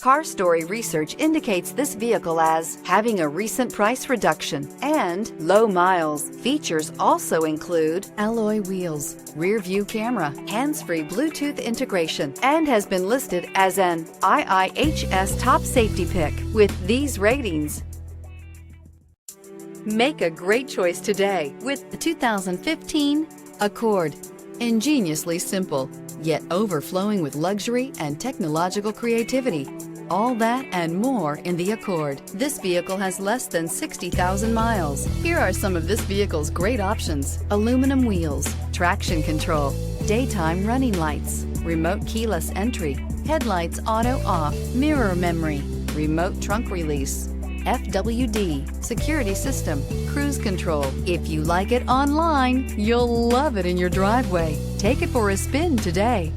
Car Story research indicates this vehicle as having a recent price reduction and low miles. Features also include alloy wheels, rear view camera, hands-free Bluetooth integration, and has been listed as an IIHS top safety pick with these ratings. Make a great choice today with the 2015 Accord. Ingeniously simple, yet overflowing with luxury and technological creativity. All that and more in the Accord. This vehicle has less than 60,000 miles. Here are some of this vehicle's great options: aluminum wheels, traction control, daytime running lights, remote keyless entry, headlights auto off, mirror memory, remote trunk release, FWD, security system, cruise control. If you like it online, you'll love it in your driveway. Take it for a spin today.